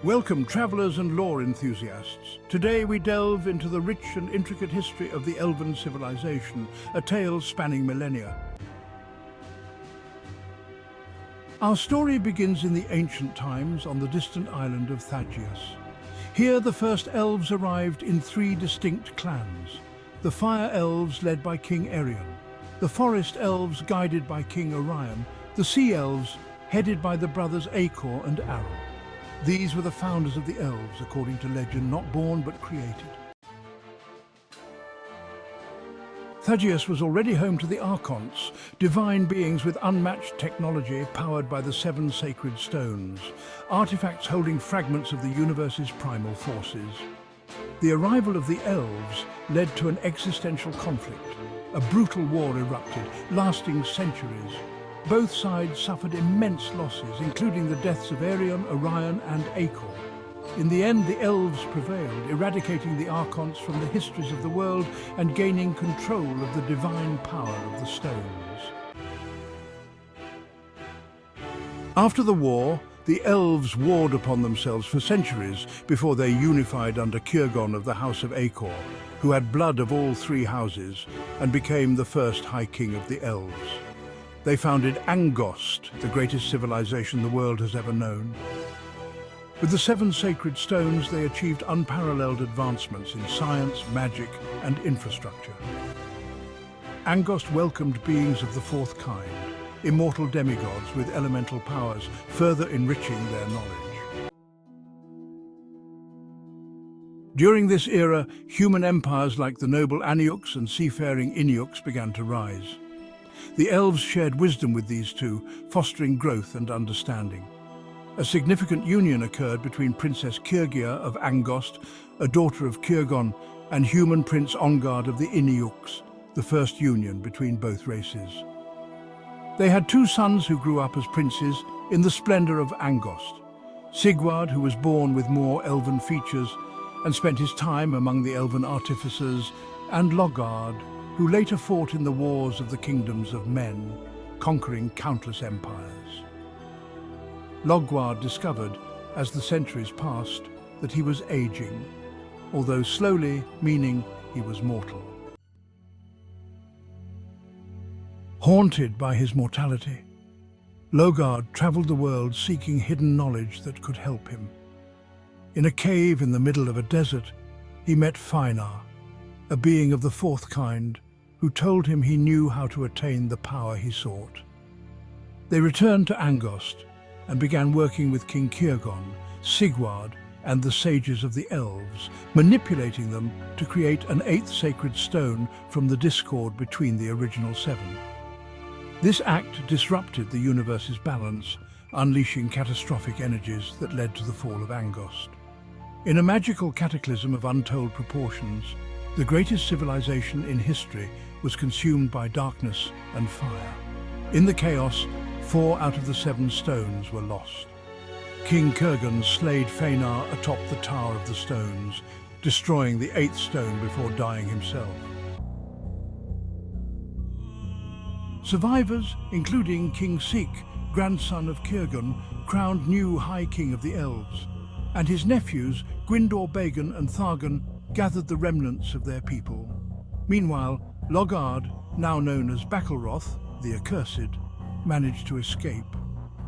Welcome, travelers and lore enthusiasts. Today we delve into the rich and intricate history of the Elven civilization, a tale spanning millennia. Our story begins in the ancient times on the distant island of Takhea. Here the first elves arrived in three distinct clans: the Fire Elves led by King Erion, the Forest Elves guided by King Orion, the Sea Elves headed by the brothers Acor and Aron. These were the founders of the Elves, according to legend, not born but created. Takhea was already home to the Archonts, divine beings with unmatched technology powered by the seven sacred stones, artifacts holding fragments of the universe's primal forces. The arrival of the Elves led to an existential conflict. A brutal war erupted, lasting centuries. Both sides suffered immense losses, including the deaths of Erion, Orion and Acor. In the end, the Elves prevailed, eradicating the Archonts from the histories of the world and gaining control of the divine power of the stones. After the war, the Elves warred upon themselves for centuries before they unified under Kyrgon of the House of Acor, who had blood of all three houses, and became the first High King of the Elves. They founded Angost, the greatest civilization the world has ever known. With the seven sacred stones, they achieved unparalleled advancements in science, magic, and infrastructure. Angost welcomed beings of the fourth kind, immortal demigods with elemental powers, further enriching their knowledge. During this era, human empires like the noble Aniuks and seafaring Inuks began to rise. The Elves shared wisdom with these two, fostering growth and understanding. A significant union occurred between Princess Kyrgia of Angost, a daughter of Kyrgon, and human Prince Ongard of the Inuks, the first union between both races. They had two sons who grew up as princes in the splendor of Angost: Sigward, who was born with more elven features and spent his time among the elven artificers, and Logard, who later fought in the wars of the kingdoms of men, conquering countless empires. Logward discovered, as the centuries passed, that he was aging, although slowly, meaning he was mortal. Haunted by his mortality, Logard traveled the world seeking hidden knowledge that could help him. In a cave in the middle of a desert, he met Fynar, a being of the fourth kind, who told him he knew how to attain the power he sought. They returned to Angost and began working with King Kyrgon, Sigward, and the sages of the Elves, manipulating them to create an eighth sacred stone from the discord between the original seven. This act disrupted the universe's balance, unleashing catastrophic energies that led to the fall of Angost. In a magical cataclysm of untold proportions, the greatest civilization in history was consumed by darkness and fire. In the chaos, 4 out of the 7 stones were lost. King Kyrgon slayed Fynar atop the Tower of the Stones, destroying the 8th stone before dying himself. Survivors, including King Sik, grandson of Kyrgon, crowned new High King of the Elves, and his nephews, Gwyndor Bagan and Thargon, gathered the remnants of their people. Meanwhile, Logard, now known as Bakelroth, the Accursed, managed to escape.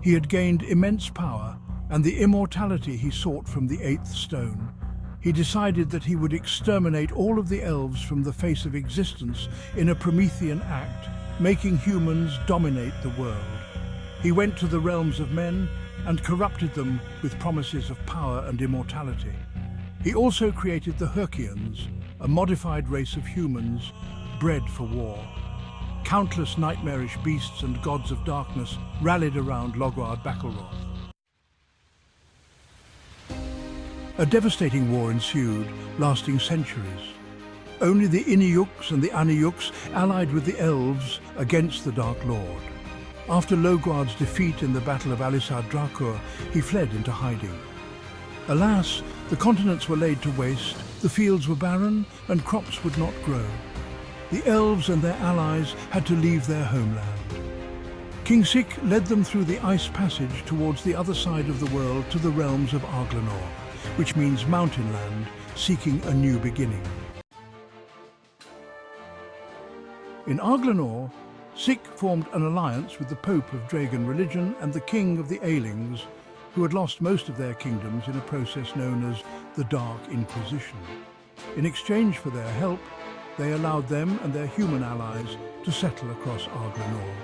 He had gained immense power and the immortality he sought from the 8th stone. He decided that he would exterminate all of the elves from the face of existence in a Promethean act, making humans dominate the world. He went to the realms of men and corrupted them with promises of power and immortality. He also created the Herkians, a modified race of humans bred for war. Countless nightmarish beasts and gods of darkness rallied around Logard Bakelroth. A devastating war ensued, lasting centuries. Only the Inuks and the Aniuks allied with the Elves against the Dark Lord. After Logard's defeat in the Battle of Alisad Drakur, he fled into hiding. Alas, the continents were laid to waste, the fields were barren, and crops would not grow. The Elves and their allies had to leave their homeland. King Sik led them through the ice passage towards the other side of the world to the realms of Arglanor, which means mountain land, seeking a new beginning. In Arglanor, Sik formed an alliance with the Pope of Dragon religion and the King of the Aelings, who had lost most of their kingdoms in a process known as the Dark Inquisition. In exchange for their help, they allowed them and their human allies to settle across Arglanor.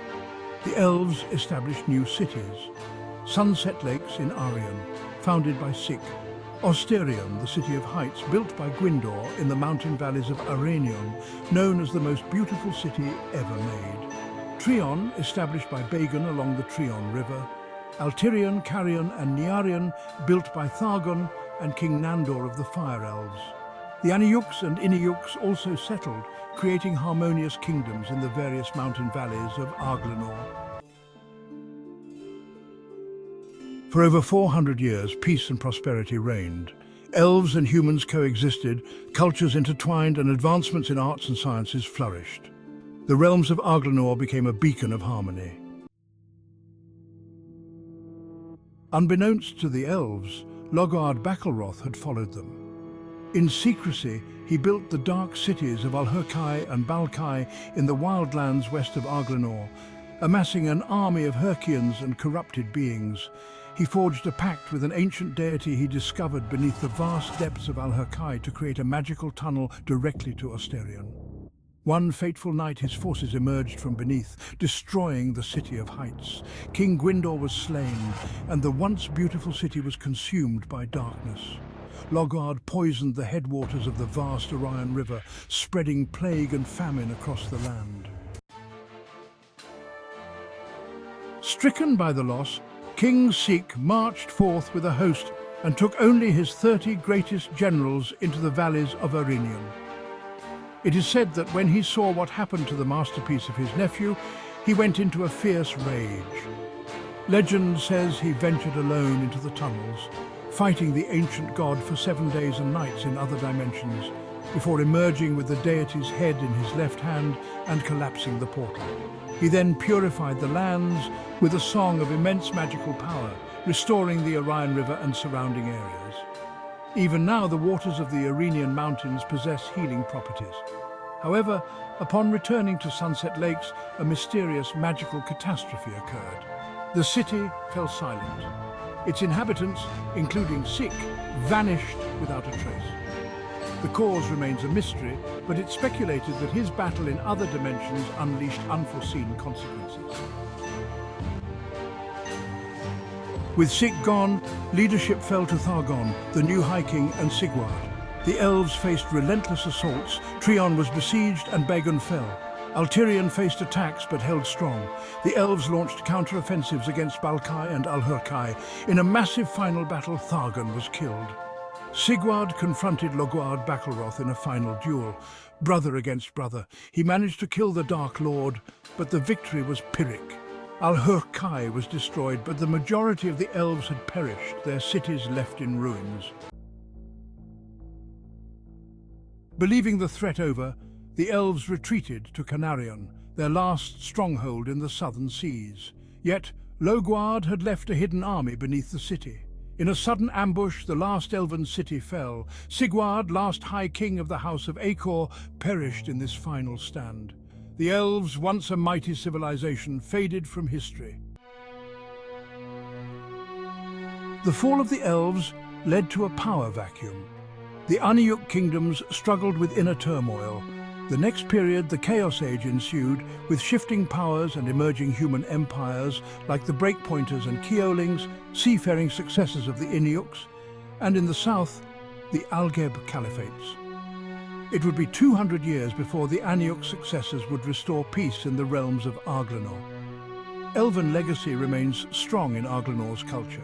The Elves established new cities: Sunset Lakes in Arion, founded by Sik; Osterion, the city of heights, built by Gwyndor in the mountain valleys of Aranion, known as the most beautiful city ever made; Trion, established by Bagan along the Trion River; Altirion, Carrion and Niarion, built by Thargon and King Nandor of the Fire Elves. The Aniuks and Iniuks also settled, creating harmonious kingdoms in the various mountain valleys of Arglanor. For over 400 years, peace and prosperity reigned. Elves and humans coexisted, cultures intertwined, and advancements in arts and sciences flourished. The realms of Arglanor became a beacon of harmony. Unbeknownst to the Elves, Logard Bakelroth had followed them. In secrecy, he built the dark cities of Alhurkai and Balkai in the wildlands west of Arglanor, amassing an army of Herkians and corrupted beings. He forged a pact with an ancient deity he discovered beneath the vast depths of Alhurkai to create a magical tunnel directly to Osterion. One fateful night, his forces emerged from beneath, destroying the City of Heights. King Gwyndor was slain, and the once beautiful city was consumed by darkness. Logard poisoned the headwaters of the vast Orion River, spreading plague and famine across the land. Stricken by the loss, King Sik marched forth with a host and took only his 30 greatest generals into the valleys of Arinion. It is said that when he saw what happened to the masterpiece of his nephew, he went into a fierce rage. Legend says he ventured alone into the tunnels, fighting the ancient god for 7 days and nights in other dimensions, before emerging with the deity's head in his left hand and collapsing the portal. He then purified the lands with a song of immense magical power, restoring the Orion River and surrounding areas. Even now, the waters of the Arenian Mountains possess healing properties. However, upon returning to Sunset Lakes, a mysterious magical catastrophe occurred. The city fell silent. Its inhabitants, including Sik, vanished without a trace. The cause remains a mystery, but it's speculated that his battle in other dimensions unleashed unforeseen consequences. With Sik gone, leadership fell to Thargon, the new High King, and Sigward. The Elves faced relentless assaults, Trion was besieged and Bagan fell. Altirion faced attacks but held strong. The Elves launched counter-offensives against Balkai and Alhurkai. In a massive final battle, Thargon was killed. Sigward confronted Logard Bakelroth in a final duel. Brother against brother, he managed to kill the Dark Lord, but the victory was Pyrrhic. Alhurkai was destroyed, but the majority of the Elves had perished, their cities left in ruins. Believing the threat over, the Elves retreated to Canarion, their last stronghold in the southern seas. Yet, Logard had left a hidden army beneath the city. In a sudden ambush, the last elven city fell. Sigward, last High King of the House of Acor, perished in this final stand. The Elves, once a mighty civilization, faded from history. The fall of the Elves led to a power vacuum. The Aniuk kingdoms struggled with inner turmoil. The next period, the Chaos Age, ensued, with shifting powers and emerging human empires like the Breakpointers and Keolings, seafaring successors of the Iniuks, and in the south, the Algeb Caliphates. It would be 200 years before the Aniuk successors would restore peace in the realms of Arglanor. Elven legacy remains strong in Arglanor's culture.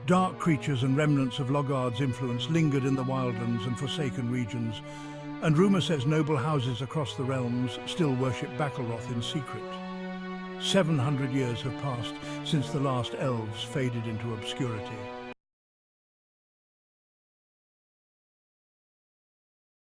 Dark creatures and remnants of Logard's influence lingered in the wildlands and forsaken regions, and rumor says noble houses across the realms still worship Bakelroth in secret. 700 years have passed since the last Elves faded into obscurity.